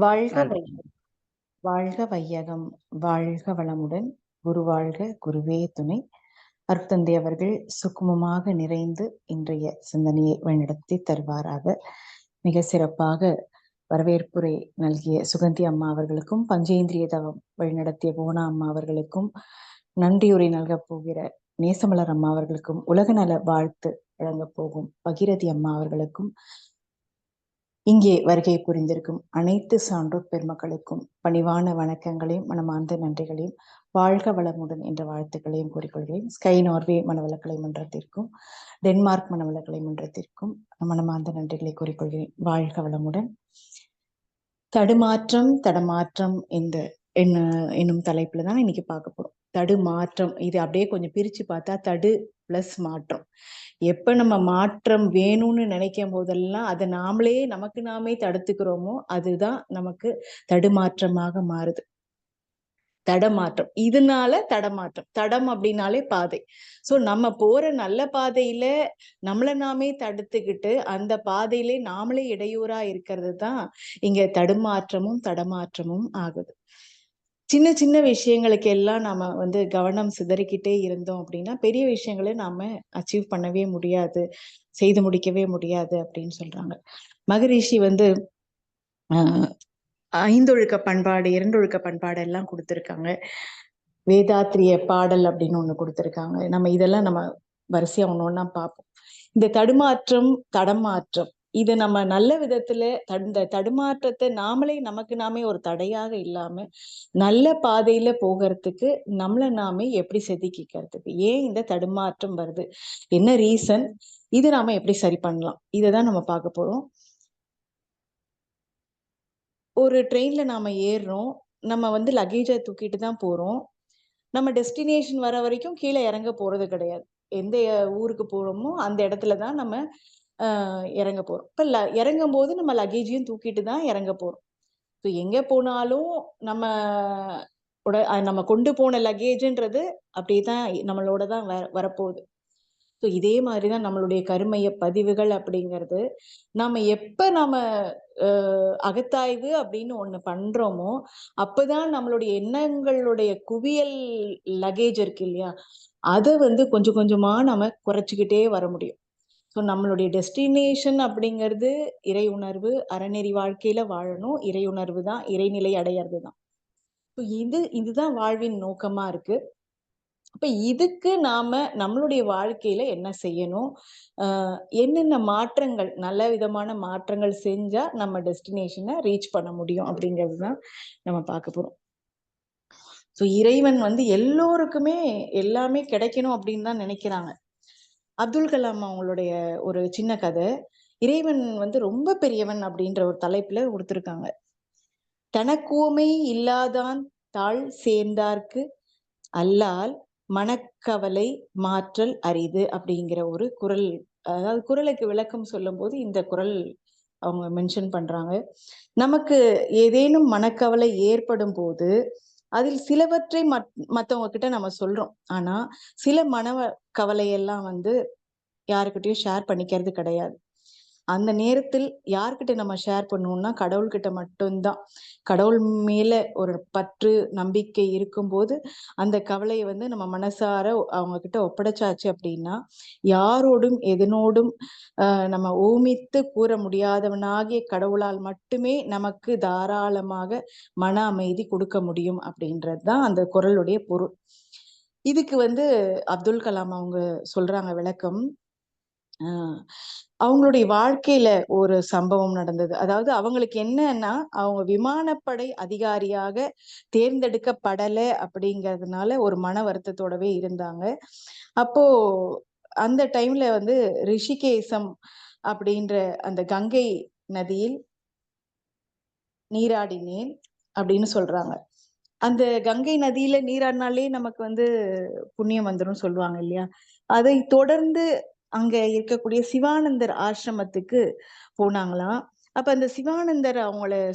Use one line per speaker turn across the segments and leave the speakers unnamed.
வாழ்க
நன்றி.
வையகம், வாழ்க வையகம், வாழ்க வளமுடன். குரு வாழ்க, குருவே துணை. அருட்தந்தை அவர்கள் சுக்குமமாக நிறைந்து இன்றைய சிந்தனையை வழிநடத்தி தருவாராக. மிக சிறப்பாக வரவேற்புரை நல்கிய சுகந்தி அம்மா அவர்களுக்கும், பஞ்சேந்திரிய தவம் வழிநடத்திய போனா அம்மா அவர்களுக்கும், நன்றியுரை நல்கப் போகிற நேசமலர் அம்மா அவர்களுக்கும், உலக நல வாழ்த்து வழங்கப் போகும் பகிரதி அம்மா அவர்களுக்கும், இங்கே வருகை புரிந்திருக்கும் அனைத்து சான்றோர் பெருமக்களுக்கும் பணிவான வணக்கங்களையும் மனமார்ந்த நன்றிகளையும், வாழ்க வளமுடன் என்ற வாழ்த்துக்களையும் கூறிக்கொள்கிறேன். ஸ்கை நார்வே மனவளக்கலை மன்றத்திற்கும், டென்மார்க் மனவளக்கலை மன்றத்திற்கும் மனமார்ந்த நன்றிகளை கூறிக்கொள்கிறேன். வாழ்க வளமுடன். தடுமாற்றம் தடமாற்றம் என்னும் தலைப்புல தான் இன்னைக்கு பார்க்க போறோம். தடுமாற்றம், இது அப்படியே கொஞ்சம் பிரிச்சு பார்த்தா தடு பிளஸ் மாற்றம். எப்ப நம்ம மாற்றம் வேணும்னு நினைக்கும் போதெல்லாம் அதை நமக்கு நாமே தடுத்துக்கிறோமோ அதுதான் நமக்கு தடுமாற்றமாக மாறுது. தடமாற்றம், இதனால தடமாற்றம். தடம் அப்படின்னாலே பாதை. சோ நம்ம போற நல்ல பாதையில நம்மள நாமே தடுத்துக்கிட்டு அந்த பாதையிலே நாமளே இடையூறா இருக்கிறது தான் இங்க தடுமாற்றமும் தடமாற்றமும் ஆகுது. சின்ன சின்ன விஷயங்களுக்கு எல்லாம் நாம கவனம் சிதறிக்கிட்டே இருந்தோம் அப்படின்னா பெரிய விஷயங்களை நாம அச்சீவ் பண்ணவே முடியாது, செய்து முடிக்கவே முடியாது அப்படின்னு சொல்றாங்க. மகரிஷி ஆஹ் ஐந்தொழுக்க பண்பாடு, இரண்டொழுக்க பண்பாடு எல்லாம் கொடுத்திருக்காங்க. வேதாத்திரிய பாடல் அப்படின்னு ஒண்ணு கொடுத்திருக்காங்க. இதெல்லாம் நம்ம வரிசையா ஒண்ணு பார்ப்போம். இந்த தடுமாற்றம் தடமாற்றம் இது நம்ம நல்ல விதத்துல இந்த தடுமாற்றத்தை நமக்கு நாமே ஒரு தடையாக இல்லாம நல்ல பாதையில போகிறதுக்கு நம்மள நாமே எப்படி செதுக்கிக்கிறதுக்கு, ஏன் இந்த தடுமாற்றம் வருது, என்ன ரீசன், இது நாம எப்படி சரி பண்ணலாம், இததான் நம்ம பார்க்க போறோம். ஒரு ட்ரெயின்ல நாம ஏறுறோம், நம்ம லக்கேஜை தூக்கிட்டு தான் போறோம். நம்ம டெஸ்டினேஷன் வர வரைக்கும் கீழே இறங்க போறது கிடையாது. எந்த ஊருக்கு போறோமோ அந்த இடத்துல தான் நம்ம இறங்க போறோம். இப்ப இறங்கும் போது நம்ம லக்கேஜையும் தூக்கிட்டு தான் இறங்க போறோம். ஸோ எங்க போனாலும் நம்ம நம்ம கொண்டு போன லக்கேஜ்ன்றது அப்படியேதான் நம்மளோட தான் வரப்போகுது. ஸோ இதே மாதிரிதான் நம்மளுடைய கருமைய பதிவுகள் அப்படிங்கிறது. நாம அகத்தாய்வு அப்படின்னு ஒண்ணு பண்றோமோ அப்பதான் நம்மளுடைய எண்ணங்களுடைய குவியல் லக்கேஜ் இருக்கு இல்லையா, அதை கொஞ்சம் கொஞ்சமா நம்ம குறைச்சிக்கிட்டே வர முடியும். ஸோ நம்மளுடைய டெஸ்டினேஷன் அப்படிங்கிறது இறை உணர்வு, அறநெறி வாழ்க்கையில வாழணும். இறை உணர்வு தான், இறைநிலை அடையிறது தான். இதுதான் வாழ்வின் நோக்கமா இருக்கு. அப்ப இதுக்கு நாம நம்மளுடைய வாழ்க்கையில என்ன செய்யணும், என்னென்ன மாற்றங்கள், நல்ல விதமான மாற்றங்கள் செஞ்சா நம்ம டெஸ்டினேஷனை ரீச் பண்ண முடியும் அப்படிங்கிறது தான் நம்ம பார்க்க போறோம். ஸோ இறைவன் எல்லோருக்குமே எல்லாமே கிடைக்கணும் அப்படின்னு தான் நினைக்கிறாங்க. அப்துல் கலாம் அவங்களுடைய ஒரு சின்ன கதை, இறைவன் ரொம்ப பெரியவன் அப்படின்ற ஒரு தலைப்புல கொடுத்திருக்காங்க. தனக்குவமை இல்லாதான் தாழ் சேர்ந்தார்க்கு அல்லால் மனக்கவலை மாற்றல் அரிது அப்படிங்கிற ஒரு குறள், அதாவது குறளுக்கு விளக்கம் சொல்லும் போது இந்த குறள் அவங்க மென்ஷன் பண்றாங்க. நமக்கு ஏதேனும் மனக்கவலை ஏற்படும் போது அதில் சிலவற்றை மத்தவங்க கிட்ட நம்ம சொல்றோம். ஆனா சில கவலையெல்லாம் யாருக்கிட்டையும் ஷேர் பண்ணிக்கிறது கிடையாது. அந்த நேரத்தில் யார்கிட்ட நம்ம ஷேர் பண்ணுவோம்னா கடவுள்கிட்ட மட்டும்தான். கடவுள் மேல ஒரு பற்று நம்பிக்கை இருக்கும்போது அந்த கவலையை நம்ம மனசார அவங்க கிட்ட ஒப்படைச்சாச்சு அப்படின்னா யாரோடும் எதனோடும் நம்ம ஊமித்து கூற முடியாதவனாகிய கடவுளால் மட்டுமே நமக்கு தாராளமாக மன அமைதி கொடுக்க முடியும் அப்படின்றதுதான் அந்த குறளுடைய பொருள். இதுக்கு அப்துல் கலாம் அவங்க சொல்றாங்க விளக்கம். அவங்களுடைய வாழ்க்கையில ஒரு சம்பவம் நடந்தது. அதாவது அவங்களுக்கு என்னன்னா, அவங்க விமானப்படை அதிகாரியாக தேர்ந்தெடுக்கப்படல அப்படிங்கிறதுனால ஒரு மன வருத்தத்தோடவே இருந்தாங்க. அப்போ அந்த டைம்ல ரிஷிகேசம் அப்படின்ற அந்த கங்கை நதியில் நீராடினேன் அப்படின்னு சொல்றாங்க. அந்த கங்கை நதியில நீராடினாலே நமக்கு புண்ணியம் வந்துரும் சொல்லுவாங்க இல்லையா. அதை தொடர்ந்து அங்க இருக்கக்கூடிய சிவானந்தர் ஆசிரமத்துக்கு போனாங்களாம். அப்ப அந்த சிவானந்தர்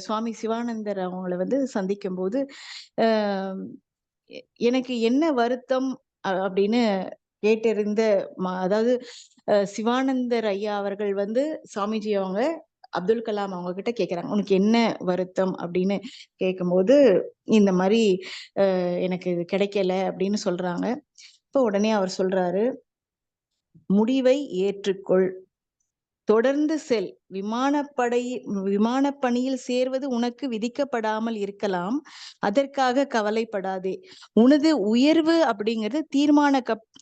சுவாமி சிவானந்தர் அவங்கள சந்திக்கும் போது எனக்கு என்ன வருத்தம் அப்படின்னு கேட்டிருந்த அதாவது சிவானந்தர் ஐயா அவர்கள் சாமிஜி அவங்க அப்துல் கலாம் அவங்க கிட்ட கேக்குறாங்க, உனக்கு என்ன வருத்தம் அப்படின்னு கேட்கும்போது, இந்த மாதிரி எனக்கு இது கிடைக்கல அப்படின்னு சொல்றாங்க. இப்ப உடனே அவர் சொல்றாரு, முடிவை ஏற்றுக்கொள், தொடர்ந்து செல். விமானப்பணியில் சேர்வது உனக்கு விதிக்கப்படாமல் இருக்கலாம். அதற்காக கவலைப்படாதே. உனது உயர்வு அப்படிங்கிறது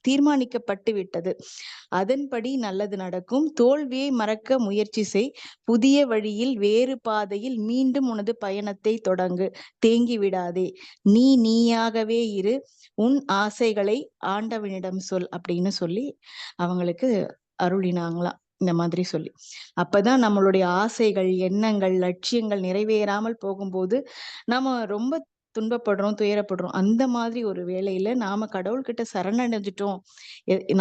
தீர்மானிக்கப்பட்டு விட்டது. அதன்படி நல்லது நடக்கும். தோல்வியை மறக்க முயற்சி செய். புதிய வழியில், வேறு பாதையில் மீண்டும் உனது பயணத்தை தொடங்கு. தேங்கி விடாதே. நீ நீயாகவே இரு. உன் ஆசைகளை ஆண்டவனிடம் சொல் அப்படின்னு சொல்லி அவங்களுக்கு அருளினாங்களாம். இந்த மாதிரி சொல்லி. அப்பதான் நம்மளுடைய ஆசைகள், எண்ணங்கள், லட்சியங்கள் நிறைவேறாமல் போகும்போது நாம ரொம்ப துன்பப்படுறோம், துயரப்படுறோம். அந்த மாதிரி ஒரு வேளையில நாம கடவுள்கிட்ட சரணடைஞ்சிட்டோம்.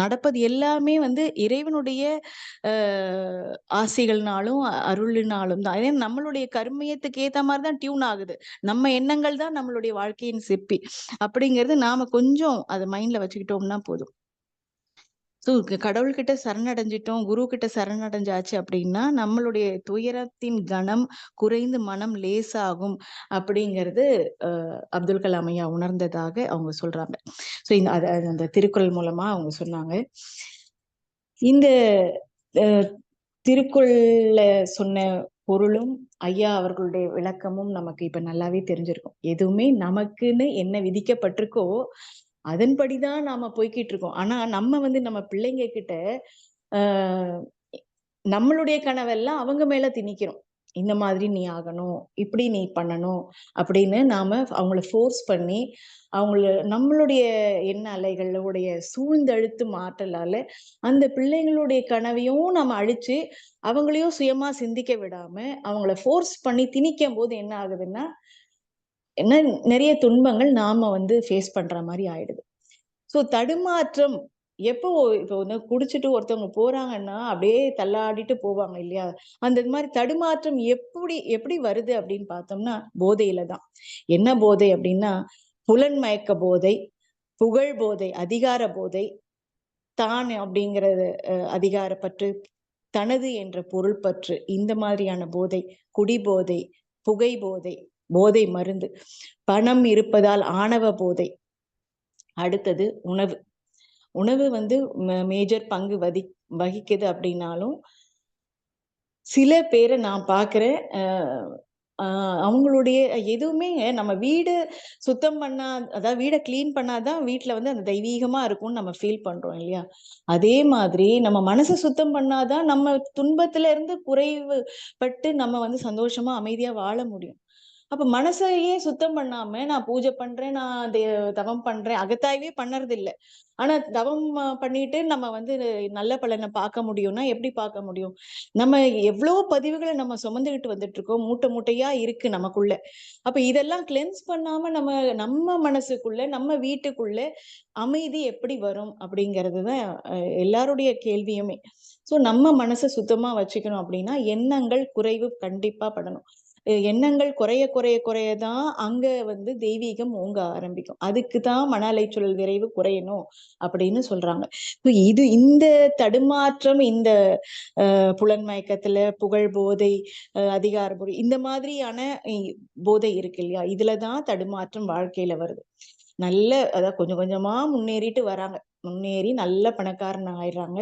நடப்பது எல்லாமே வந்து இறைவனுடைய ஆசைகள்னாலும், அருளினாலும் தான். ஏன்னா நம்மளுடைய கர்மியத்துக்கு ஏத்த மாதிரி தான் டியூன் ஆகுது. நம்ம எண்ணங்கள் தான் நம்மளுடைய வாழ்க்கையின் சிற்பி. அப்படிங்கிறது நாம கொஞ்சம் அத மைண்ட்ல வச்சுக்கிட்டோம்னா போதும். ஸோ கடவுள்கிட்ட சரணடைஞ்சிட்டோம், குரு கிட்ட சரணடைஞ்சாச்சு அப்படின்னா, நம்மளுடைய துயரத்தின் கனம் குறைந்து மனம் லேசாகும் அப்படிங்கிறது அப்துல் கலாம் ஐயா உணர்ந்ததாக அவங்க சொல்றாங்க. ஸோ அந்த திருக்குறள் மூலமா அவங்க சொன்னாங்க. இந்த திருக்குறள்ல சொன்ன பொருளும் ஐயா அவர்களுடைய விளக்கமும் நமக்கு இப்ப நல்லாவே தெரிஞ்சிருக்கும். எதுவுமே நமக்குன்னு என்ன விதிக்கப்பட்டிருக்கோ அதன்படிதான் நாம போய்க்கிட்டு இருக்கோம். ஆனா நம்ம வந்து நம்ம பிள்ளைங்க கிட்ட ஆஹ் நம்மளுடைய கனவெல்லாம் அவங்க மேல திணிக்கிறோம். இந்த மாதிரி நீ ஆகணும், இப்படி நீ பண்ணணும் அப்படின்னு நாம அவங்கள ஃபோர்ஸ் பண்ணி நம்மளுடைய எண்ண அலைகளுடைய சூழ்ந்தழுத்தும் ஆற்றலால அந்த பிள்ளைங்களுடைய கனவையும் நம்ம அழிச்சு அவங்களையும் சுயமா சிந்திக்க விடாம அவங்கள ஃபோர்ஸ் பண்ணி திணிக்கும் போது என்ன ஆகுதுன்னா என்ன நிறைய துன்பங்கள் நாம வந்து ஃபேஸ் பண்ற மாதிரி ஆயிடுது. சோ தடுமாற்றம் எப்போ இப்போ வந்து குடிச்சிட்டு ஒருத்தவங்க போறாங்கன்னா அப்படியே தள்ளாடிட்டு போவாங்க இல்லையா? அந்த மாதிரி தடுமாற்றம் எப்படி எப்படி வருது அப்படின்னு பார்த்தோம்னா போதையில தான். என்ன போதை அப்படின்னா புலன் மயக்க போதை, புகழ் போதை, அதிகார போதை, தான் அப்படிங்கிறது அதிகாரப்பற்று, தனது என்ற பொருள் பற்று, இந்த மாதிரியான போதை, குடிபோதை, புகை போதை, போதை மருந்து, பணம் இருப்பதால் ஆணவ போதை. அடுத்தது உணவு. உணவு வந்து மேஜர் பங்கு வகிக்குது அப்படின்னாலும் சில பேரை நான் பார்க்கிறேன். அவங்களுடைய எதுவுமே நம்ம வீடு சுத்தம் பண்ணா, அதாவது வீடை கிளீன் பண்ணாதான் வீட்டுல வந்து அந்த தெய்வீகமா இருக்கும்னு நம்ம ஃபீல் பண்றோம் இல்லையா? அதே மாதிரி நம்ம மனசை சுத்தம் பண்ணாதான் நம்ம துன்பத்துல இருந்து குறைவு பட்டு நம்ம வந்து சந்தோஷமா அமைதியா வாழ முடியும். அப்ப மனசையே சுத்தம் பண்ணாம நான் பூஜை பண்றேன், நான் தவம் பண்றேன், அகத்தாய்வே பண்ணறது இல்ல. ஆனா தவம் பண்ணிட்டு நம்ம வந்து நல்ல பலனை பார்க்க முடியும்னா எப்படி பார்க்க முடியும்? நம்ம எவ்வளவு பதிவுகளை நம்ம சுமந்துகிட்டு வந்துட்டு இருக்கோம், மூட்டை மூட்டையா இருக்கு நமக்குள்ள. அப்ப இதெல்லாம் கிளென்ஸ் பண்ணாம நம்ம நம்ம மனசுக்குள்ள, நம்ம வீட்டுக்குள்ள அமைதி எப்படி வரும் அப்படிங்கிறதுதான் எல்லாருடைய கேள்வியுமே. சோ நம்ம மனசை சுத்தமா வச்சுக்கணும் அப்படின்னா எண்ணங்கள் குறைவு கண்டிப்பா படணும். எண்ணங்கள் குறைய குறைய குறையதான் அங்க வந்து தெய்வீகம் ஓங்க ஆரம்பிக்கும். அதுக்குதான் மன அலைச்சல் விரைவு குறையணும் அப்படின்னு சொல்றாங்க. இந்த தடுமாற்றம், இந்த புலன் மயக்கத்துல புகழ் போதை, அதிகார போதை, இந்த மாதிரியான போதை இருக்கு இல்லையா? இதுலதான் தடுமாற்றம் வாழ்க்கையில வருது. அதாவது கொஞ்சம் கொஞ்சமா முன்னேறிட்டு வராங்க. முன்னேறி நல்ல பணக்காரன் ஆயிடுறாங்க.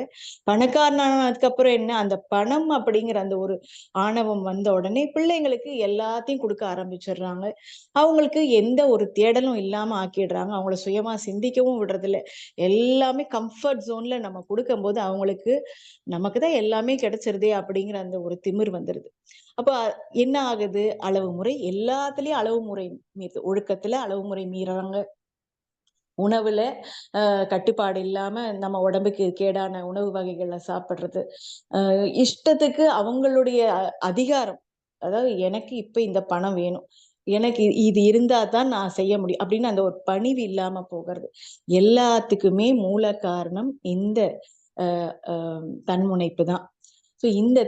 பணக்காரன் ஆனதுக்கு அப்புறம் என்ன, அந்த பணம் அப்படிங்கிற அந்த ஒரு ஆணவம் வந்த உடனே பிள்ளைங்களுக்கு எல்லாத்தையும் கொடுக்க ஆரம்பிச்சிடுறாங்க. அவங்களுக்கு எந்த ஒரு தேடலும் இல்லாம ஆக்கிடுறாங்க. அவங்கள சுயமா சிந்திக்கவும் விடுறதில்ல. எல்லாமே கம்ஃபர்ட் ஜோன்ல நம்ம கொடுக்கும்போது அவங்களுக்கு நமக்குதான் எல்லாமே கிடைச்சிருதே அப்படிங்கிற அந்த ஒரு திமிர் வந்துருது. அப்ப என்ன ஆகுது? அளவு முறை எல்லாத்துலயும் அளவு முறை மீறுது. ஒழுக்கத்துல அளவு முறை மீறாங்க. உணவுல கட்டுப்பாடு இல்லாம நம்ம உடம்புக்கு கேடான உணவு வகைகளை சாப்பிடுறது, இஷ்டத்துக்கு அவங்களுடைய அதிகாரம், அதாவது எனக்கு இப்ப இந்த பணம் வேணும், எனக்கு இது இருந்தா தான் நான் செய்ய முடியும் அப்படின்னு அந்த ஒரு பணிவு இல்லாம போகிறது. எல்லாத்துக்குமே மூல காரணம் இந்த தன்முனைப்பு தான். ஸோ இந்த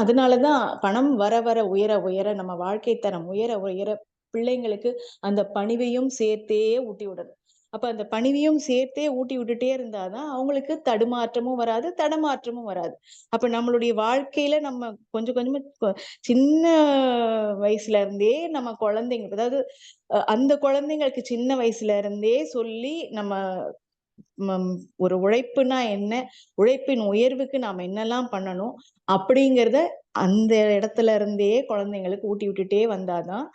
அதனாலதான் பணம் வர வர உயர உயர நம்ம வாழ்க்கை தரம் உயர உயர பிள்ளைங்களுக்கு அந்த பணிவையும் சேர்த்தே ஊட்டி விடணும். அப்ப அந்த பணிவையும் சேர்த்தே ஊட்டி விட்டுட்டே இருந்தாதான் அவங்களுக்கு தடுமாற்றமும் வராது, தடமாற்றமும் வராது. அப்ப நம்மளுடைய வாழ்க்கையில நம்ம கொஞ்சம் கொஞ்சமா சின்ன வயசுல இருந்தே நம்ம குழந்தைங்க, அதாவது அந்த குழந்தைங்களுக்கு சின்ன வயசுல இருந்தே சொல்லி நம்ம மம் ஒரு உழைப்புனா என்ன? உழைப்பின் உயர்வுக்கு நாம என்னலாம் பண்ணணும்? அப்படிங்கிறத அந்த இடத்துல இருந்தே குழந்தைங்களுக்கு ஊட்டி விட்டுட்டே வந்தாதான்,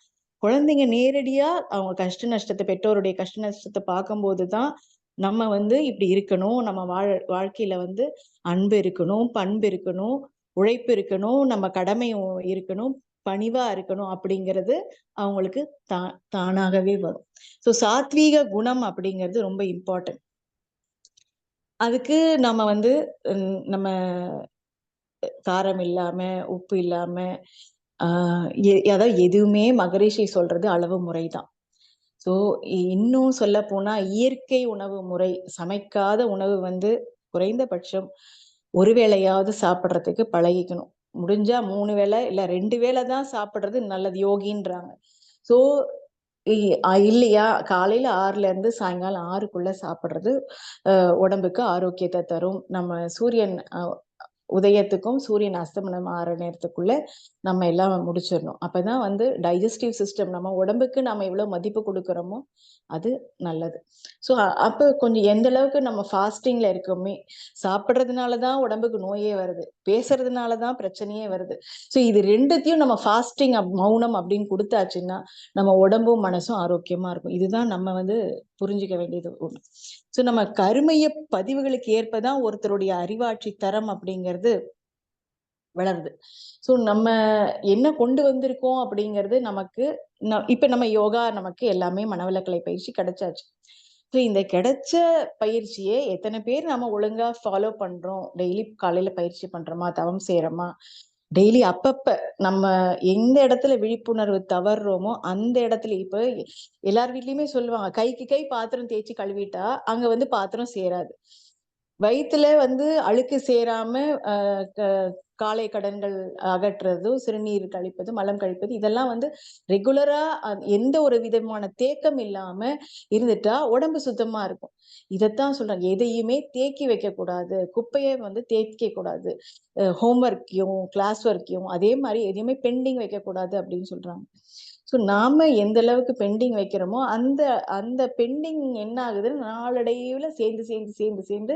குழந்தைங்க நேரடியா அவங்க கஷ்ட நஷ்டத்த, பெற்றோருடைய கஷ்ட நஷ்டத்த பார்க்கும்போது தான், நம்ம வந்து இப்படி இருக்கணும். நம்ம வாழ்க்கையில வந்து அன்பு இருக்கணும், பண்பு இருக்கணும், உழைப்பு இருக்கணும், நம்ம கடமை இருக்கணும், பணிவா இருக்கணும் அப்படிங்கிறது அவங்களுக்கு தானாகவே வரும். ஸோ சாத்வீக குணம் அப்படிங்கிறது ரொம்ப இம்பார்ட்டன்ட். அதுக்கு நம்ம வந்து நம்ம காரம் இல்லாம, உப்பு இல்லாம, ஆ அதாவது எதுவுமே மகரிஷி சொல்றது அளவு முறைதான். ஸோ இன்னும் சொல்லப்போனா இயற்கை உணவு முறை, சமைக்காத உணவு வந்து குறைந்தபட்சம் ஒரு வேளையாவது சாப்பிடுறதுக்கு பழகிக்கணும். முடிஞ்சா 3 வேளை இல்ல 2 வேளை தான் சாப்பிடுறது நல்லது யோகின்றாங்க. ஸோ இ இல்லையா, காலையில 6ல இருந்து சாயங்காலம் 6க்குள்ள சாப்பிடுறது உடம்புக்கு ஆரோக்கியத்த தரும். நம்ம சூரியன் உதயத்துக்கும் சூரியன் அஸ்தமனம் ஆற நேரத்துக்குள்ள நம்ம எல்லாம் முடிச்சிடணும். அப்பதான் வந்து டைஜஸ்டிவ் சிஸ்டம், நம்ம உடம்புக்கு நாம எவ்வளவு மதிப்பு கொடுக்கிறோமோ அது நல்லது. ஸோ அப்ப கொஞ்சம் எந்த அளவுக்கு நம்ம ஃபாஸ்டிங்ல இருக்கோமே, சாப்பிடுறதுனாலதான் உடம்புக்கு நோயே வருது, பேசுறதுனாலதான் பிரச்சனையே வருது. ஸோ இது 2த்தையும் நம்ம ஃபாஸ்டிங் மௌனம் அப்படின்னு கொடுத்தாச்சுன்னா நம்ம உடம்பும் மனசும் ஆரோக்கியமா இருக்கும். இதுதான் நம்ம வந்து புரிஞ்சுக்க வேண்டியது ஒண்ணு. ஸோ நம்ம கருமைய பதிவுகளுக்கு ஏற்பதான் ஒருத்தருடைய அறிவாட்சி தரம் அப்படிங்கிறது வளருது. ஸோ நம்ம என்ன கொண்டு வந்திருக்கோம் அப்படிங்கிறது நமக்கு இப்ப நம்ம யோகா நமக்கு எல்லாமே மனவளக்கலை பயிற்சி கிடைச்சாச்சு. ஸோ இந்த கிடைச்ச பயிற்சியை எத்தனை பேர் நம்ம ஒழுங்கா ஃபாலோ பண்றோம்? டெய்லி காலையில பயிற்சி பண்றோமா? தவம் செய்றோமா? டெய்லி அப்பப்ப நம்ம எந்த இடத்துல விழிப்புணர்வு தவறுறோமோ அந்த இடத்துல இப்ப எல்லார் வீட்லயுமே சொல்லுவாங்க, கைக்கு கை பாத்திரம் தேய்ச்சி கழுவிட்டா அங்க வந்து பாத்திரம் சேராது. வயித்துல வந்து அழுக்கு சேராம காலை கடன்கள் அகற்றுறது, சிறுநீர் கழிப்பது, மலம் கழிப்பது, இதெல்லாம் வந்து ரெகுலரா எந்த ஒரு விதமான தேக்கம் இல்லாம இருந்துட்டா உடம்பு சுத்தமா இருக்கும். இதத்தான் சொல்றாங்க. எதையுமே தேக்கி வைக்கக்கூடாது. குப்பைய வந்து தேய்க்க கூடாது. ஹோம் ஒர்க்கையும், கிளாஸ் ஒர்க்கையும் அதே மாரி எதையுமே பெண்டிங் வைக்கக்கூடாது அப்படின்னு சொல்றாங்க. ஸோ நாம எந்த அளவுக்கு பெண்டிங் வைக்கிறோமோ, அந்த அந்த பெண்டிங் என்ன ஆகுதுன்னு நாளடைவுல சேர்ந்து சேர்ந்து சேர்ந்து சேர்ந்து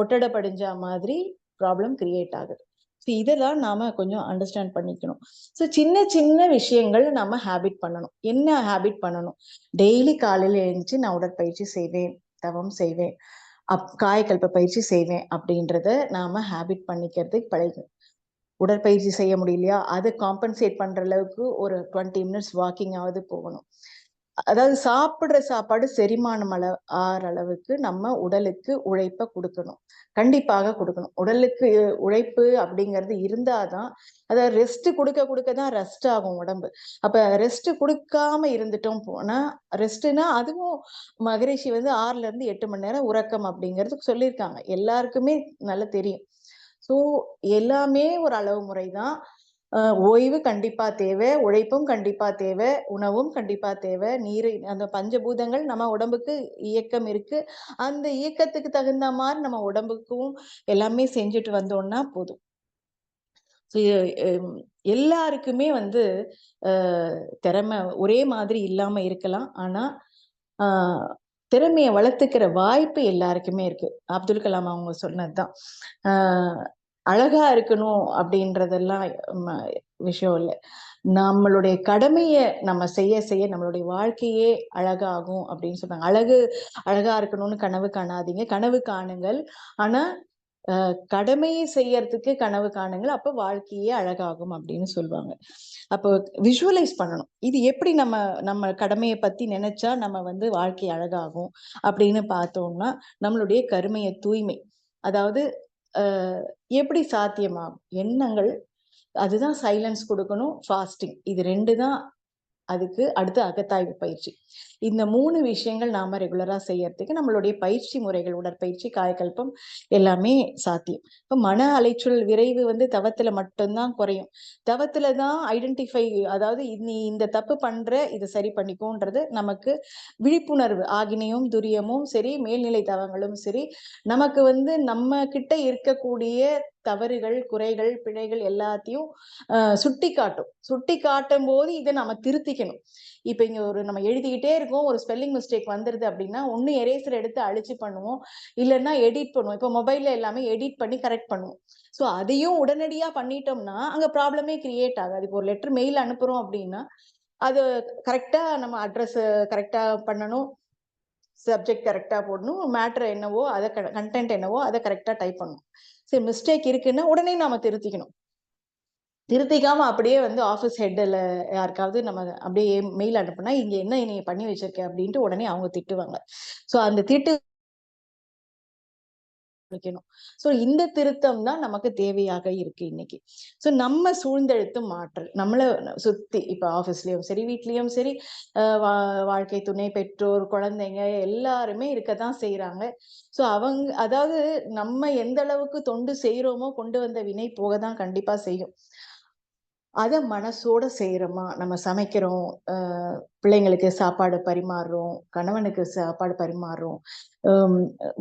ஒட்டடை படிஞ்சா மாதிரி ப்ராப்ளம் கிரியேட் ஆகுது. ஸோ இதெல்லாம் நாம கொஞ்சம் அண்டர்ஸ்டாண்ட் பண்ணிக்கணும். ஸோ சின்ன சின்ன விஷயங்கள் நாம ஹேபிட் பண்ணணும். என்ன ஹேபிட் பண்ணணும்? டெய்லி காலையில எழுந்துச்சு நான் உடற்பயிற்சி செய்வேன், தவம் செய்வேன், காயக்கல்ப பயிற்சி செய்வேன் அப்படின்றத நாம ஹேபிட் பண்ணிக்கிறதுக்கு பழகணும். உடற்பயிற்சி செய்ய முடியலையா, அதை காம்பன்சேட் பண்ற அளவுக்கு ஒரு 20 மினிட்ஸ் வாக்கிங் ஆவது போகணும். அதாவது சாப்பிடுற சாப்பாடு செரிமானம் ஆற அளவுக்கு நம்ம உடலுக்கு உழைப்ப கொடுக்கணும். கண்டிப்பாக கொடுக்கணும். உடலுக்கு உழைப்பு அப்படிங்கிறது இருந்தாதான், அதாவது ரெஸ்ட் கொடுக்க கொடுக்க தான் ரெஸ்ட் ஆகும் உடம்பு. அப்ப ரெஸ்ட் கொடுக்காம இருந்துட்டோம் போனா, ரெஸ்ட்னா அதுவும் மகரிஷி வந்து 6ல இருந்து 8 மணி நேரம் உறக்கம் அப்படிங்கிறது சொல்லியிருக்காங்க. எல்லாருக்குமே நல்லா தெரியும். ஸோ எல்லாமே ஒரு அளவு முறைதான். ஓய்வு கண்டிப்பா தேவை, உழைப்பும் கண்டிப்பா தேவை, உணவும் கண்டிப்பா தேவை, நீர், அந்த பஞ்சபூதங்கள் நம்ம உடம்புக்கு இயக்கம் இருக்கு. அந்த இயக்கத்துக்கு தகுந்த மாரி நம்ம உடம்புக்கும் எல்லாமே செஞ்சுட்டு வந்தோம்னா போதும். ஸோ எல்லாருக்குமே வந்து அ திறமை ஒரே மாதிரி இல்லாம இருக்கலாம். ஆனா, அ திறமைய வளர்த்துக்கிற வாய்ப்பு எல்லாருக்குமே இருக்கு. அப்துல் கலாம் அவங்க சொன்னதுதான். அ அழகா இருக்கணும் அப்படின்றதெல்லாம் ம விஷயம் இல்ல. நம்மளுடைய கடமைய நம்ம செய்ய செய்ய நம்மளுடைய வாழ்க்கையே அழகாகும் அப்படின்னு சொன்னாங்க. அழகா இருக்கணும்னு கனவு காணாதீங்க. கனவு காணுங்கள். ஆனா கடமையை செய்யறதுக்கு கனவு காணுங்கள். அப்ப வாழ்க்கையே அழகாகும் அப்படின்னு சொல்லுவாங்க. அப்போ விஷுவலைஸ் பண்ணணும். இது எப்படி நம்ம நம்ம கடமைய பத்தி நினைச்சா நம்ம வந்து வாழ்க்கை அழகாகும் அப்படின்னு பார்த்தோம்னா, நம்மளுடைய கருமைய தூய்மை. அதாவது அ எப்படி சாத்தியமாகும்? எண்ணங்கள், அதுதான் சைலன்ஸ் குடுக்கணும், ஃபாஸ்டிங். இது 2 தான் அதுக்கு அடுத்து அகத்தாய்வு பயிற்சி. இந்த 3 விஷயங்கள் நாம ரெகுலரா செய்யறதுக்கு நம்மளுடைய பயிற்சி முறைகள், உடற்பயிற்சி, காயகல்பம் எல்லாமே சாத்தியம். இப்ப மன அலைச்சல் விரைவு வந்து தவத்துல மட்டும்தான் குறையும். தவத்துல தான் ஐடென்டிஃபை, அதாவது நீ இந்த தப்பு பண்ற, இதை சரி பண்ணிக்கோன்றது நமக்கு விழிப்புணர்வு. ஆகினையும் துரியமும் சரி, மேல்நிலை தவங்களும் சரி, நமக்கு வந்து நம்ம கிட்ட இருக்கக்கூடிய தவறுகள், குறைகள், பிழைகள் எல்லாத்தையும் சுட்டி காட்டும். சுட்டி காட்டும் போது இதை நம்ம திருத்திக்கணும். இப்ப இங்க நம்ம எழுதிக்கிட்டே இருக்கோம், ஒரு ஸ்பெல்லிங் மிஸ்டேக் வந்துருது அப்படின்னா, ஒண்ணு எரேசர் எடுத்து அழிச்சு பண்ணுவோம், இல்லைன்னா எடிட் பண்ணுவோம். இப்ப மொபைல்ல எல்லாமே எடிட் பண்ணி கரெக்ட் பண்ணுவோம். ஸோ அதையும் உடனடியா பண்ணிட்டோம்னா அங்க ப்ராப்ளமே கிரியேட் ஆகாது. இப்போ ஒரு லெட்டர் மெயில் அனுப்புறோம் அப்படின்னா, அது கரெக்டா நம்ம அட்ரஸ் கரெக்டா பண்ணணும், சப்ஜெக்ட் கரெக்டா போடணும், மேட்டர் என்னவோ அதை, கண்டென்ட் என்னவோ அதை கரெக்டா டைப் பண்ணணும். சரி, மிஸ்டேக் இருக்குன்னா உடனே நாம திருத்திக்கணும். திருத்திக்காம அப்படியே வந்து ஆஃபீஸ் ஹெட்ல யாருக்காவது நம்ம அப்படியே மெயில் அனுப்புனா, இங்க என்ன நீ பண்ணி வச்சிருக்க அப்படின்ட்டு உடனே அவங்க திட்டுவாங்க. ஸோ அந்த திட்டு வைக்கணும். ஸோ இந்த திருத்தம் தான் நமக்கு தேவையாக இருக்கு இன்னைக்கு. ஸோ நம்ம சூழ்ந்தெழுத்து மாற்றல், நம்மள சுத்தி இப்ப ஆஃபீஸ்லயும் சரி, வீட்லயும் சரி, வாழ்க்கை துணை, பெற்றோர், குழந்தைங்க எல்லாருமே இருக்கத்தான் செய்யறாங்க. ஸோ அதாவது நம்ம எந்த அளவுக்கு தொண்டு செய்யறோமோ கொண்டு வந்த வினை போகதான் கண்டிப்பா செய்யும். அதை மனசோட செய்யறோமா, நம்ம சமைக்கிறோம், பிள்ளைங்களுக்கு சாப்பாடு பரிமாறுறோம், கணவனுக்கு சாப்பாடு பரிமாறுறோம்,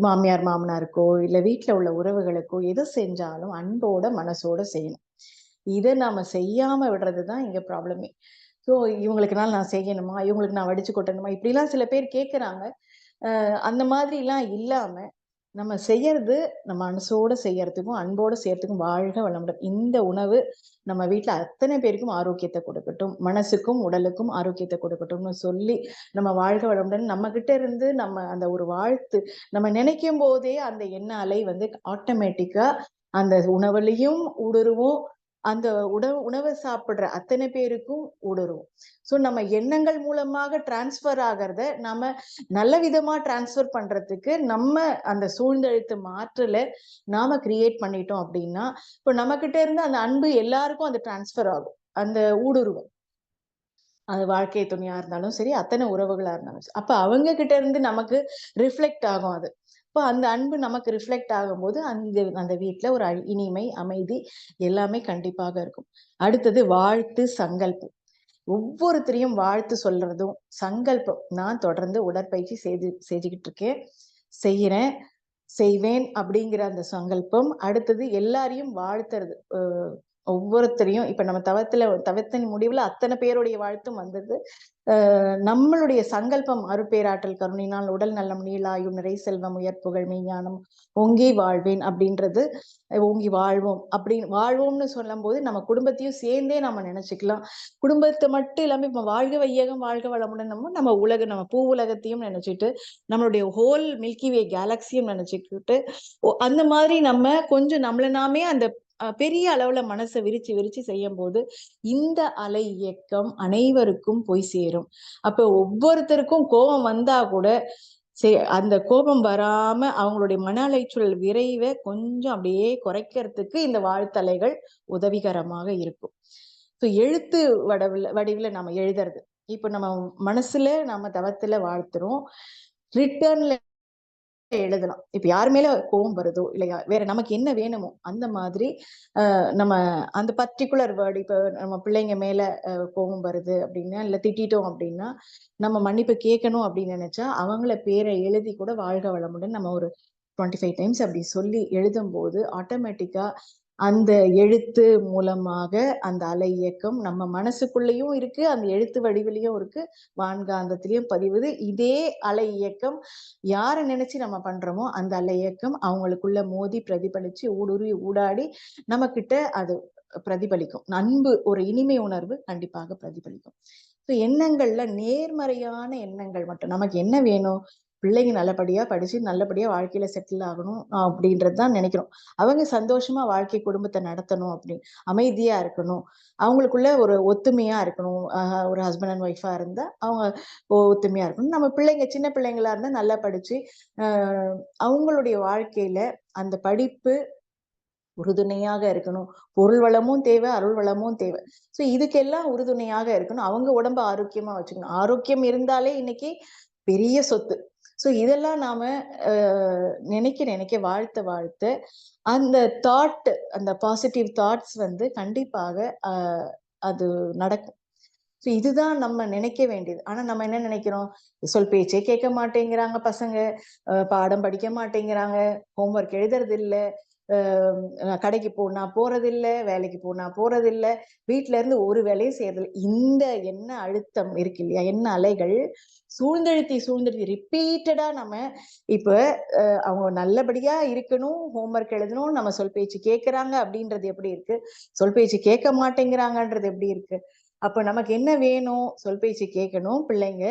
மாமியார் மாமனாருக்கோ இல்ல வீட்டுல உள்ள உறவுகளுக்கோ எது செஞ்சாலும் அன்போட மனசோட செய்யணும். இதை நாம செய்யாம விடுறதுதான் இங்க ப்ராப்ளமே. ஸோ இவங்களுக்குனால நான் செய்யணுமா, இவங்களுக்கு நான் வடிச்சு கொட்டணுமா, இப்படிலாம் சில பேர் கேட்கறாங்க. அந்த மாதிரி எல்லாம் இல்லாம நம்ம செய்யறது நம்ம மனசோட செய்யறதுக்கும் அன்போட செய்யறதுக்கும் வாழ்க வளமுடன். இந்த உணவு நம்ம வீட்டுல அத்தனை பேருக்கும் ஆரோக்கியத்தை கொடுக்கட்டும், மனசுக்கும் உடலுக்கும் ஆரோக்கியத்தை கொடுக்கட்டும்னு சொல்லி நம்ம வாழ்க வளமுடன் நம்ம கிட்ட இருந்து நம்ம அந்த ஒரு வாழ்த்து நம்ம நினைக்கும் போதே அந்த எண்ண அலை வந்து ஆட்டோமேட்டிக்கா அந்த உணவுலையும் ஊடுருவும், அந்த உணவை சாப்பிடுற அத்தனை பேருக்கும் ஊடுருவும். ஸோ நம்ம எண்ணங்கள் மூலமாக டிரான்ஸ்ஃபர் ஆகிறத நம்ம நல்ல விதமா டிரான்ஸ்ஃபர் பண்றதுக்கு நம்ம அந்த சூழ்ந்தெழுத்து மாற்றல நாம கிரியேட் பண்ணிட்டோம் அப்படின்னா, இப்போ நம்ம கிட்ட இருந்து அந்த அன்பு எல்லாருக்கும் அது டிரான்ஸ்ஃபர் ஆகும், அந்த ஊடுருவும். அது வாழ்க்கை துணையா இருந்தாலும் சரி, அத்தனை உறவுகளா இருந்தாலும் சரி, அப்ப அவங்க கிட்ட இருந்து நமக்கு ரிஃப்ளெக்ட் ஆகும் அது. இப்போ அந்த அன்பு நமக்கு ரிஃப்ளெக்ட் ஆகும்போது அந்த வீட்டுல ஒரு இனிமை, அமைதி எல்லாமே கண்டிப்பாக இருக்கும். அடுத்தது வாழ்த்து, சங்கல்பம். ஒவ்வொருத்தரையும் வாழ்த்து சொல்றதும் சங்கல்பம். நான் தொடர்ந்து உடற்பயிற்சி செஞ்சுக்கிட்டு இருக்கேன், செய்யறேன், செய்வேன் அப்படிங்கிற அந்த சங்கல்பம். அடுத்தது எல்லாரையும் வாழ்த்துறது. ஒவ்வொருத்தரையும் இப்ப நம்ம தவத்தின் முடிவுல அத்தனை பேருடைய வாழ்த்தும் வந்தது. நம்மளுடைய சங்கல்பம் அருப்பேராற்றல் கருணினால் உடல் நலம், நீளாயும், நிறை செல்வம், உயர்ப்புகழ், மெய்ஞானம் ஓங்கி வாழ்வேன் அப்படின்றது. ஓங்கி வாழ்வோம் அப்படின்னு வாழ்வோம்னு சொல்லும் போது நம்ம குடும்பத்தையும் சேர்ந்தே நம்ம நினைச்சுக்கலாம். குடும்பத்தை மட்டும் இல்லாம இப்ப வாழ்க வையகம் வாழ்க வளமுடன் நம்ம பூ உலகத்தையும் நினைச்சிட்டு, நம்மளுடைய ஹோல் மில்கி வே கேலக்சியும் நினைச்சுக்கிட்டு, அந்த மாதிரி நம்ம கொஞ்சம் நம்மள நாமே அந்த பெரிய அளவுல மனசை விரிச்சு விரிச்சு செய்யும் போது இந்த அலை இயக்கம் அனைவருக்கும் போய் சேரும். அப்ப ஒவ்வொருத்தருக்கும் கோபம் வந்தா கூட அந்த கோபம் வராம அவங்களுடைய மன அலைச்சல் விரைவை கொஞ்சம் அப்படியே குறைக்கிறதுக்கு இந்த வாழ்த்தலைகள் உதவிகரமாக இருக்கும். எழுத்து வடிவுல நம்ம எழுதுறது, இப்ப நம்ம மனசுல நம்ம தவத்துல வாழ்த்துறோம், ரிட்டர்ன்ல எழுதலாம். இப்ப யார் மேல கோபம் வருதோ இல்லையா, வேற நமக்கு என்ன வேணுமோ அந்த மாதிரி நம்ம அந்த பர்டிகுலர் வேர்டு, இப்ப நம்ம பிள்ளைங்க மேல கோபம் வருது அப்படின்னா, இல்ல திட்டோம் அப்படின்னா, நம்ம மன்னிப்பு கேட்கணும் அப்படின்னு நினைச்சா அவங்கள பேரை எழுதி கூட வாழ்க வளமுடன் நம்ம ஒரு 25 டைம்ஸ் அப்படி சொல்லி எழுதும் போது ஆட்டோமேட்டிக்கா அந்த எழுத்து மூலமாக அந்த அலை இயக்கம் நம்ம மனசுக்குள்ளேயும் இருக்கு, அந்த எழுத்து வடிவிலையும் இருக்கு, வான்காந்தத்திலையும் பதிவுது. இதே அலை இயக்கம் யாரை நினைச்சு நம்ம பண்றோமோ அந்த அலை இயக்கம் அவங்களுக்குள்ள மோதி பிரதிபலிச்சு ஊடுருவி ஊடாடி நம்ம கிட்ட அது பிரதிபலிக்கும். அன்பு, ஒரு இனிமை உணர்வு கண்டிப்பாக பிரதிபலிக்கும். எண்ணங்கள்ல நேர்மறையான எண்ணங்கள் மட்டும். நமக்கு என்ன வேணும், பிள்ளைங்க நல்லபடியா படிச்சு நல்லபடியா வாழ்க்கையில செட்டில் ஆகணும் அப்படின்றதுதான் நினைக்கிறோம். அவங்க சந்தோஷமா வாழ்க்கை குடும்பத்தை நடத்தணும், அப்படி அமைதியா இருக்கணும், அவங்களுக்குள்ள ஒரு ஒத்துமையா இருக்கணும். ஒரு ஹஸ்பண்ட் அண்ட் ஒய்ஃபா இருந்தா அவங்க ஒத்துமையா இருக்கணும். நம்ம பிள்ளைங்க சின்ன பிள்ளைங்களா இருந்தா நல்லா படிச்சு அவங்களுடைய வாழ்க்கையில அந்த படிப்பு உறுதுணையாக இருக்கணும். பொருள் வளமும் தேவை, அருள் வளமும் தேவை. ஸோ இதுக்கெல்லாம் உறுதுணையாக இருக்கணும். அவங்க உடம்ப ஆரோக்கியமா வச்சுக்கணும். ஆரோக்கியம் இருந்தாலே இன்னைக்கு பெரிய சொத்து. ஸோ இதெல்லாம் நாம நினைக்க நினைக்க வாழ்த்த வாழ்த்த அந்த தாட், அந்த பாசிட்டிவ் தாட்ஸ் வந்து கண்டிப்பாக அது நடக்கும். ஸோ இதுதான் நம்ம நினைக்க வேண்டியது. ஆனா நம்ம என்ன நினைக்கிறோம்? சொல் பேச்சே கேட்க மாட்டேங்கிறாங்க பசங்க, பாடம் படிக்க மாட்டேங்கிறாங்க, ஹோம்ஒர்க் எழுதுறது இல்ல, கடைக்கு போனா போறதில்ல, வேலைக்கு போனா போறதில்ல, வீட்ல இருந்து ஒரு வேலையும் செய்யறதில்ல. இந்த எண்ண அழுத்தம் இருக்கு இல்லையா? எண்ண அலைகள் சூழ்ந்தழுத்தி ரிப்பீட்டடா நம்ம இப்ப அவங்க நல்லபடியா இருக்கணும், ஹோம்ஒர்க் எழுதணும், நம்ம சொல் பேச்சு கேட்கறாங்க அப்படின்றது எப்படி இருக்கு? சொல் பேச்சு கேட்க மாட்டேங்கிறாங்கன்றது எப்படி இருக்கு? அப்ப நமக்கு என்ன வேணும்? சொல் பேச்சு கேட்கணும் பிள்ளைங்க.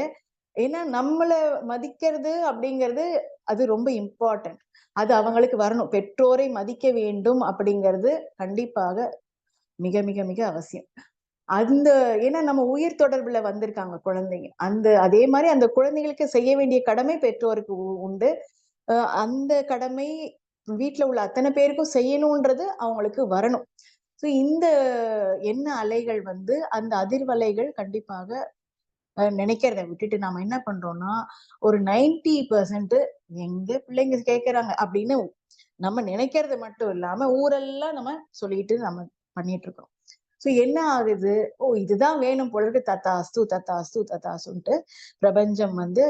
ஏன்னா நம்மள மதிக்கிறது அப்படிங்கிறது அது ரொம்ப இம்பார்ட்டன்ட். அது அவங்களுக்கு வரணும். பெற்றோரை மதிக்க வேண்டும் அப்படிங்கிறது கண்டிப்பாக மிக மிக மிக அவசியம். அந்த ஏன்னா நம்ம உயிர் தொடர்புல வந்திருக்காங்க குழந்தைங்க. அதே மாதிரி அந்த குழந்தைகளுக்கு செய்ய வேண்டிய கடமை பெற்றோருக்கு உண்டு. அந்த கடமை வீட்ல உள்ள அத்தனை பேருக்கும் செய்யணும்ன்றது அவங்களுக்கு வரணும். ஸோ இந்த எண்ண அலைகள் வந்து அந்த அதிர்வலைகள் கண்டிப்பாக நினைக்கிறத விட்டுட்டு நாம என்ன பண்றோம்னா, ஒரு 90% எங்க பிள்ளைங்க கேட்கறாங்க அப்படின்னு நம்ம நினைக்கிறது மட்டும் இல்லாம ஊரெல்லாம் நம்ம சொல்லிட்டு நம்ம பண்ணிட்டு இருக்கோம். ஸோ என்ன ஆகுது? ஓ இதுதான் வேணும் போல இருக்கு, தத்தாஸ்து தத்தாஸ்து தத்தாஸ்துன்ட்டு பிரபஞ்சம் வந்து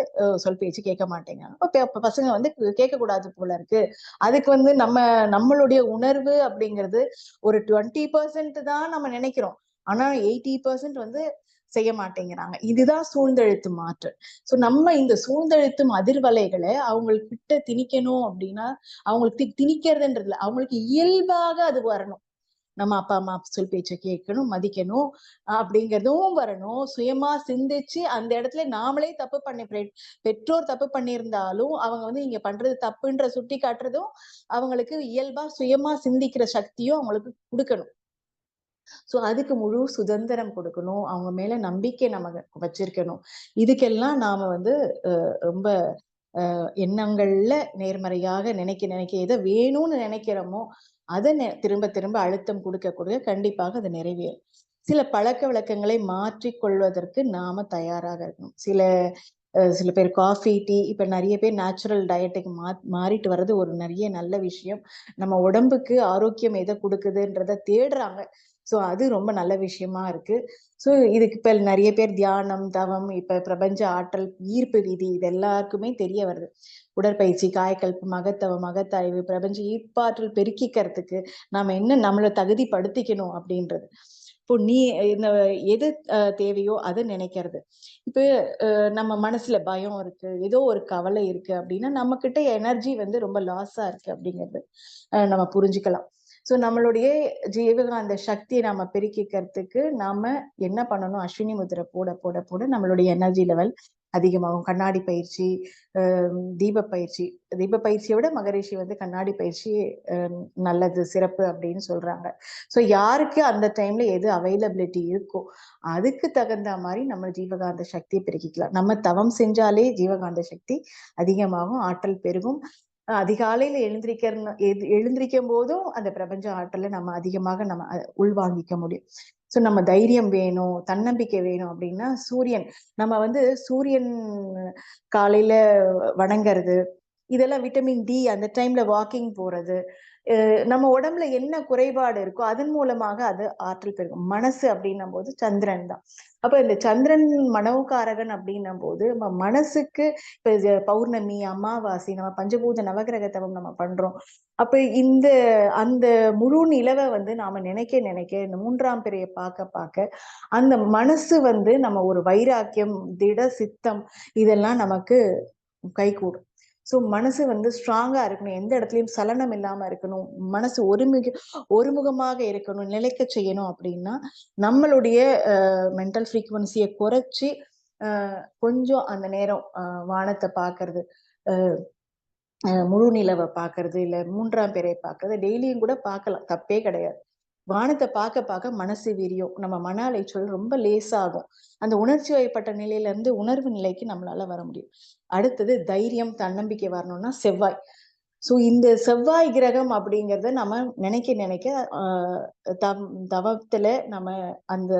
சொல் பேச்சு கேட்க மாட்டேங்கிறாங்க. அப்ப பசங்க வந்து கேட்கக்கூடாது போல இருக்கு. அதுக்கு வந்து நம்மளுடைய உணர்வு அப்படிங்கிறது ஒரு 20% தான் நம்ம நினைக்கிறோம். ஆனா 80% வந்து செய்ய மாட்டேங்கிறாங்க. இதுதான் சூழ்ந்தெழுத்து மாற்று. ஸோ நம்ம இந்த சூழ்ந்தெழுத்தும் அதிர்வலைகளை அவங்கக்கிட்ட திணிக்கணும் அப்படின்னா, அவங்களுக்கு திணிக்கிறதுன்றதுல அவங்களுக்கு இயல்பாக அது வரணும். நம்ம அப்பா அம்மா சொல் பேச்ச கேட்கணும், மதிக்கணும் அப்படிங்கிறதும் வரணும். சுயமா சிந்திச்சு அந்த இடத்துல நாமளே தப்பு பெற்றோர் தப்பு பண்ணியிருந்தாலும் அவங்க வந்து இங்க பண்றது தப்புன்ற சுட்டி காட்டுறதும் அவங்களுக்கு இயல்பா சுயமா சிந்திக்கிற சக்தியும் அவங்களுக்கு கொடுக்கணும். ஸோ அதுக்கு முழு சுதந்திரம் கொடுக்கணும். அவங்க மேல நம்பிக்கை நம்ம வச்சிருக்கணும். இதுக்கெல்லாம் நாம வந்து ரொம்ப எண்ணங்கள்ல நேர்மறையாக நினைக்க எதை வேணும்னு நினைக்கிறோமோ அதை திரும்ப திரும்ப அழுத்தம் கொடுக்க கண்டிப்பாக அது நிறைவேறும். சில பழக்க வழக்கங்களை மாற்றிக் கொள்வதற்கு நாம தயாராக இருக்கணும். சில பேர் காஃபி, டீ, இப்ப நிறைய பேர் நேச்சுரல் டயட்டுக்கு மாறிட்டு வர்றது ஒரு நிறைய நல்ல விஷயம். நம்ம உடம்புக்கு ஆரோக்கியம் எதை கொடுக்குதுன்றத தேடுறாங்க. ஸோ அது ரொம்ப நல்ல விஷயமா இருக்கு. ஸோ இதுக்கு இப்ப நிறைய பேர் தியானம், தவம், இப்ப பிரபஞ்ச ஆற்றல், ஈர்ப்பு விதி இது எல்லாருக்குமே தெரிய வருது. உடற்பயிற்சி, காயக்கல்பு, மகத்தவம், மகத்தாய்வு, பிரபஞ்ச ஈர்ப்பாற்றல் பெருக்கிக்கிறதுக்கு நாம என்ன நம்மளை தகுதிப்படுத்திக்கணும் அப்படின்றது. இப்போ இந்த எது தேவையோ அதை நினைக்கிறது. இப்ப நம்ம மனசுல பயம் இருக்கு, ஏதோ ஒரு கவலை இருக்கு அப்படின்னா நம்ம கிட்ட எனர்ஜி வந்து ரொம்ப லாஸா இருக்கு அப்படிங்கிறது நம்ம புரிஞ்சுக்கலாம். ஸோ நம்மளுடைய ஜீவகாந்த சக்தியை நாம பெருக்கிக்கிறதுக்கு நாம என்ன பண்ணணும்? அஸ்வினி முத்திரை போட போட போட நம்மளுடைய எனர்ஜி லெவல் அதிகமாகும். கண்ணாடி பயிற்சி, தீப பயிற்சி, தீப பயிற்சியை விட மகரிஷி வந்து கண்ணாடி பயிற்சி நல்லது, சிறப்பு அப்படின்னு சொல்றாங்க. ஸோ யாருக்கு அந்த டைம்ல எது அவைலபிலிட்டி இருக்கோ அதுக்கு தகுந்த மாதிரி நம்ம ஜீவகாந்த சக்தியை பெருக்கிக்கலாம். நம்ம தவம் செஞ்சாலே ஜீவகாந்த சக்தி அதிகமாகும், ஆற்றல் பெருகும். அதிகாலையில எழுந்திரிக்கும் போதும் அந்த பிரபஞ்ச ஆற்றலை நம்ம அதிகமாக நம்ம உள்வாங்கிக்க முடியும். ஸோ நம்ம தைரியம் வேணும், தன்னம்பிக்கை வேணும் அப்படின்னா நம்ம வந்து சூரியன் காலையில வணங்குறது, இதெல்லாம் விட்டமின் டி அந்த டைம்ல வாக்கிங் போறது, நம்ம உடம்புல என்ன குறைபாடு இருக்கோ அதன் மூலமாக அது ஆற்றல் பெருகும். மனசு அப்படின்னும் போது சந்திரன் தான். அப்ப இந்த சந்திரன் மனோகாரகன் அப்படின்னும் போது நம்ம மனசுக்கு இப்ப பௌர்ணமி, அமாவாசை, நம்ம பஞ்சபூத நவகிரக தவம் நம்ம பண்றோம். அப்ப அந்த முழு நிலவை வந்து நாம நினைக்க இந்த 3ஆம் பிறையை பார்க்க அந்த மனசு வந்து நம்ம ஒரு வைராக்கியம், திட சித்தம் இதெல்லாம் நமக்கு கைகூடும். ஸோ மனசு வந்து ஸ்ட்ராங்கா இருக்கணும், எந்த இடத்துலயும் சலனம் இல்லாம இருக்கணும், மனசு ஒருமுகமாக இருக்கணும், நிலைக்க செய்யணும் அப்படின்னா நம்மளுடைய மென்டல் ஃப்ரீக்வன்சியை குறைச்சி கொஞ்சம் அந்த நேரம் வானத்தை பார்க்கறது, முழு நிலவை பார்க்கறது, இல்ல 3ஆம் பிறையை பார்க்கறது, டெய்லியும் கூட பார்க்கலாம், தப்பே கிடையாது. வானத்தை பார்க்க மனசு விரியும், நம்ம மன அலைச்சல் ரொம்ப லேசாகும். அந்த உணர்ச்சி வயப்பட்ட நிலையில இருந்து உணர்வு நிலைக்கு நம்மளால வர முடியும். அடுத்தது தைரியம், தன்னம்பிக்கை வரணும்னா செவ்வாய். சோ இந்த செவ்வாய் கிரகம் அப்படிங்கறத நம்ம நினைக்க தவத்துல நம்ம அந்த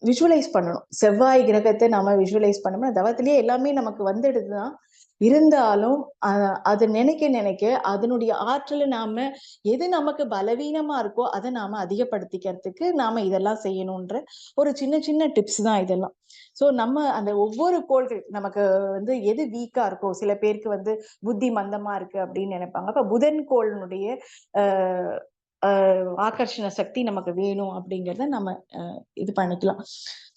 விஷுவலைஸ் பண்ணணும். செவ்வாய் கிரகத்தை நம்ம விஷுவலைஸ் பண்ணோம்னா தவத்திலேயே எல்லாமே நமக்கு வந்துடுதுதான். இருந்தாலும் அது நினைக்க அதனுடைய ஆற்றலை நாம எது நமக்கு பலவீனமா இருக்கோ அதை நாம அதிகப்படுத்திக்கிறதுக்கு நாம இதெல்லாம் செய்யணும்ன்ற ஒரு சின்ன சின்ன டிப்ஸ் தான் இதெல்லாம். சோ நம்ம அந்த ஒவ்வொரு கோள்கள் நமக்கு வந்து எது வீக்கா இருக்கோ, சில பேருக்கு புத்தி மந்தமா இருக்கு அப்படின்னு நினைப்பாங்க. அப்ப புதன் கோளினுடைய ஆகர்ஷண சக்தி நமக்கு வேணும் அப்படிங்கறத நம்ம இது பண்ணிக்கலாம்.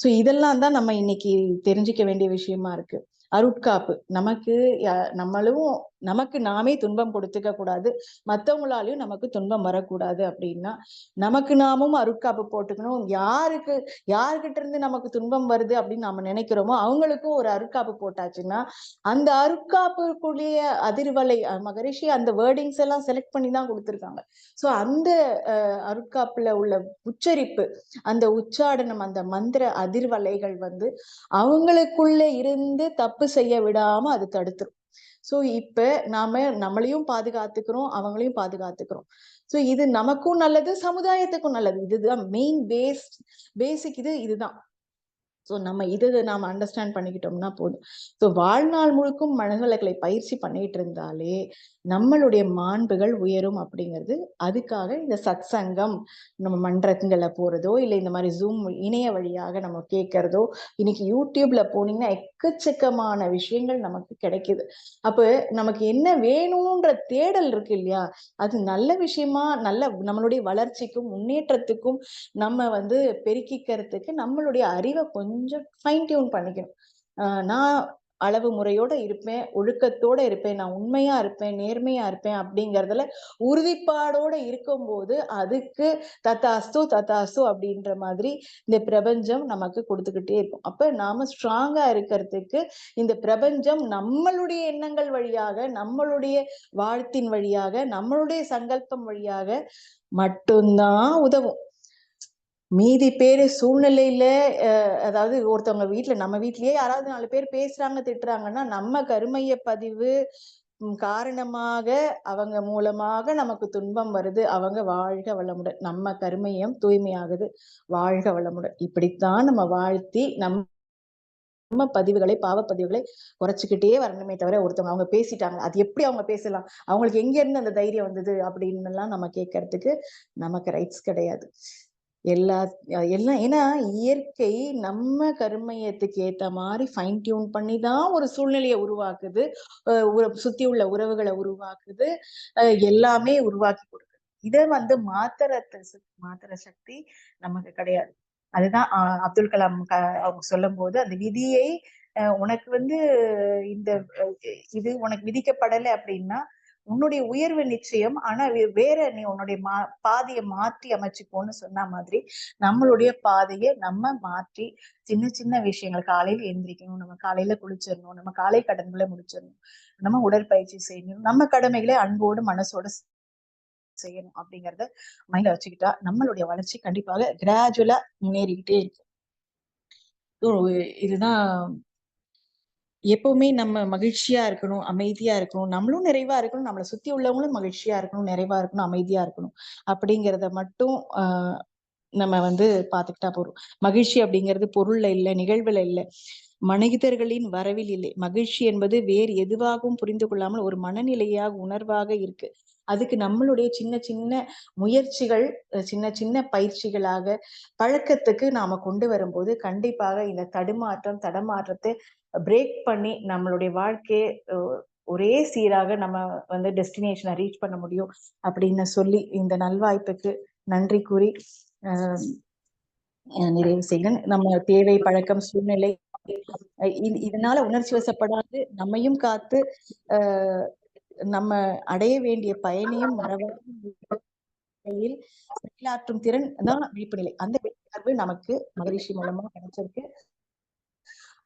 சோ இதெல்லாம் தான் நம்ம இன்னைக்கு தெரிஞ்சுக்க வேண்டிய விஷயமா இருக்கு. அருட்காப்பு நம்மளும் நமக்கு நாமே துன்பம் கொடுத்துக்க கூடாது, மத்தவங்களாலையும் நமக்கு துன்பம் வரக்கூடாது. அப்படின்னா நமக்கு நாமும் அருட்காப்பு போட்டுக்கணும். யாருக்கிட்ட இருந்து நமக்கு துன்பம் வருது அப்படின்னு நாம நினைக்கிறோமோ அவங்களுக்கும் ஒரு அருட்காப்பு போட்டாச்சுன்னா அந்த அருட்காப்புக்குள்ளேய அதிர்வலை மகரிஷி அந்த வேர்டிங்ஸ் எல்லாம் செலக்ட் பண்ணி தான் கொடுத்துருக்காங்க. சோ அந்த அருட்காப்புல உள்ள உச்சரிப்பு, அந்த உச்சாடனம், அந்த மந்திர அதிர்வலைகள் அவங்களுக்குள்ள இருந்து தப்பு செய்ய விடாம அது தடுத்துரும். சோ இப்ப நாம நம்மளையும் பாதுகாத்துக்கிறோம், அவங்களையும் பாதுகாத்துக்கிறோம். சோ இது நமக்கும் நல்லது, சமுதாயத்துக்கும் நல்லது. இதுதான் மெயின் பேசிக் இதுதான். சோ நம்ம நாம அண்டர்ஸ்டாண்ட் பண்ணிக்கிட்டோம்னா போதும். சோ வாழ்நாள் முழுக்கும் மனநலங்களை பயிற்சி பண்ணிட்டு இருந்தாலே நம்மளுடைய மாண்புகள் உயரும் அப்படிங்கிறது. அதுக்காக இந்த சத் சங்கம், நம்ம மன்றங்களை போறதோ இல்ல இந்த மாதிரி ஜூம் இணைய வழியாக நம்ம கேட்கறதோ, இன்னைக்கு யூடியூப்ல போனீங்கன்னா எக்கச்சக்கமான விஷயங்கள் நமக்கு கிடைக்குது. அப்ப நமக்கு என்ன வேணும்ன்ற தேடல் இருக்கு இல்லையா, அது நல்ல விஷயமா, நம்மளுடைய வளர்ச்சிக்கும் முன்னேற்றத்துக்கும் நம்ம பெருக்கிக்கிறதுக்கு நம்மளுடைய அறிவை கொஞ்சம் ஃபைன் டியூன் பண்ணிக்கணும். நான் அளவு முறையோட இருப்பேன், ஒழுக்கத்தோட இருப்பேன், நான் உண்மையா இருப்பேன், நேர்மையா இருப்பேன் அப்படிங்கறதுல உறுதிப்பாடோட இருக்கும்போது அதுக்கு தத்தாஸ்து தத்தாஸ்து அப்படின்ற மாதிரி இந்த பிரபஞ்சம் நமக்கு கொடுத்துக்கிட்டே இருக்கும். அப்ப நாம ஸ்ட்ராங்கா இருக்கிறதுக்கு இந்த பிரபஞ்சம் நம்மளுடைய எண்ணங்கள் வழியாக, நம்மளுடைய வாழ்த்தின் வழியாக, நம்மளுடைய சங்கல்பம் வழியாக மட்டும்தான் உதவும். மீதி பேரு சூழ்நிலையில அதாவது ஒருத்தவங்க நம்ம வீட்லயே யாராவது 4 பேர் பேசுறாங்க, திட்டுறாங்கன்னா நம்ம கருமைய பதிவு காரணமாக அவங்க மூலமாக நமக்கு துன்பம் வருது. அவங்க வாழ்க வளமுடன், நம்ம கருமையம் தூய்மையாகுது, வாழ்க வளமுடன். இப்படித்தான் நம்ம வாழ்த்தி நம்ம பதிவுகளை, பாவப்பதிவுகளை குறைச்சிக்கிட்டே வரணுமே தவிர ஒருத்தவங்க அவங்க பேசிட்டாங்க, அது எப்படி அவங்க பேசலாம், அவங்களுக்கு எங்க இருந்து அந்த தைரியம் வந்தது அப்படின்னு எல்லாம் நம்ம கேட்கறதுக்கு நமக்கு ரைட்ஸ் கிடையாது. எல்லாம் ஏன்னா இயற்கை நம்ம கருமையத்துக்கு ஏத்த மாதிரி ஃபைன் டியூன் பண்ணிதான் ஒரு சூழ்நிலையை உருவாக்குது, சுத்தி உள்ள உறவுகளை உருவாக்குது, எல்லாமே உருவாக்கி கொடுக்குது. இதை மாத்திர சக்தி நமக்கு கிடையாது. அதுதான் அப்துல் கலாம் அவங்க சொல்லும் போது அந்த விதியை உனக்கு இந்த இது உனக்கு விதிக்கப்படலை அப்படின்னா உன்னுடைய உயர்வு நிச்சயம், ஆனா வேற நீ உன்னுடைய பாதையை மாற்றி அமைச்சுக்கோன்னு சொன்ன மாதிரி நம்மளுடைய பாதையை நம்ம மாற்றி சின்ன சின்ன விஷயங்கள், காலையில எழுந்திரிக்கணும், நம்ம காலையில குளிச்சிடணும், நம்ம காலை கடன்களை முடிச்சிடணும், நம்ம உடற்பயிற்சி செய்யணும், நம்ம கடமைகளை அன்போடு மனசோட செய்யணும் அப்படிங்கறத மைண்ட்ல வச்சுக்கிட்டா நம்மளுடைய வளர்ச்சி கண்டிப்பாக கிராஜுவலா முன்னேறிக்கிட்டே இருக்கும். இதுதான் எப்பவுமே நம்ம மகிழ்ச்சியா இருக்கணும், அமைதியா இருக்கணும், நம்மளும் நிறைவா இருக்கணும், நம்மளை சுத்தி உள்ளவங்களும் மகிழ்ச்சியா இருக்கணும், நிறைவா இருக்கணும், அமைதியா இருக்கணும் அப்படிங்கிறத மட்டும் நம்ம பாத்துக்கிட்டா போறோம். மகிழ்ச்சி அப்படிங்கிறது பொருள்ல இல்லை, நிகழ்வுல இல்லை, மனிதர்களின் வரவில் இல்லை. மகிழ்ச்சி என்பது வேறு எதுவாகவும் புரிந்து கொள்ளாமல் ஒரு மனநிலையாக, உணர்வாக இருக்கு. அதுக்கு நம்மளுடைய சின்ன சின்ன முயற்சிகள், சின்ன சின்ன பயிற்சிகளாக பழக்கத்துக்கு நாம கொண்டு வரும்போது கண்டிப்பாக இந்த தடமாற்றத்தை பிரேக் பண்ணி நம்மளுடைய வாழ்க்கையை ஒரே சீராக நம்ம டெஸ்டினேஷனை ரீச் பண்ண முடியும் அப்படின்னு சொல்லி இந்த நல்வாய்ப்புக்கு நன்றி கூறி நிறைவு செய்கிறேன். நம்ம தேவை, பழக்கம், சூழ்நிலை இதனால உணர்ச்சி வசப்படாது நம்மையும் காத்து நம்ம அடைய வேண்டிய பயனையும் செயலாற்றும் திறன் தான் விழிப்பு நிலை. அந்த விழிப்புணர்வு நமக்கு மகரிஷி மூலமா கிடைச்சிருக்கு.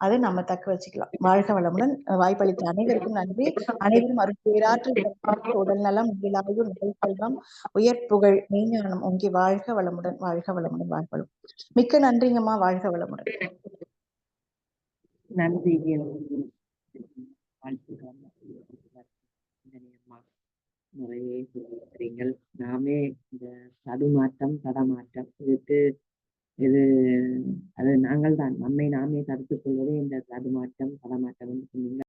அதை நம்ம தக்க வச்சுக்கலாம். வாழ்க வளமுடன். வாய்ப்பளித்த அனைவருக்கும் நன்றி. அனைவரும் அருட்பேராற்றல் உடல் நலம், உயிராய்வு, நிகழ் செல்வம், உயர் புகழ், மெய்ஞானம் ஓங்கி வாழ்க வளமுடன், வாழ்க வளமுடன், வாழ்க வளமுடன். மிக்க நன்றிங்கம்மா. வாழ்க வளமுடன்.
நன்றி. அம்மா நிறைய சொல்லியிருக்கிறீர்கள். நாமே இந்த தடுமாற்றம், தடமாற்றம் இதுக்கு இது அது நாங்கள் தான் நம்மை நாமே தடுத்துக் கொள்வதே இந்த தடுமாற்றம், தடமாற்றம் என்று சொன்னீங்க.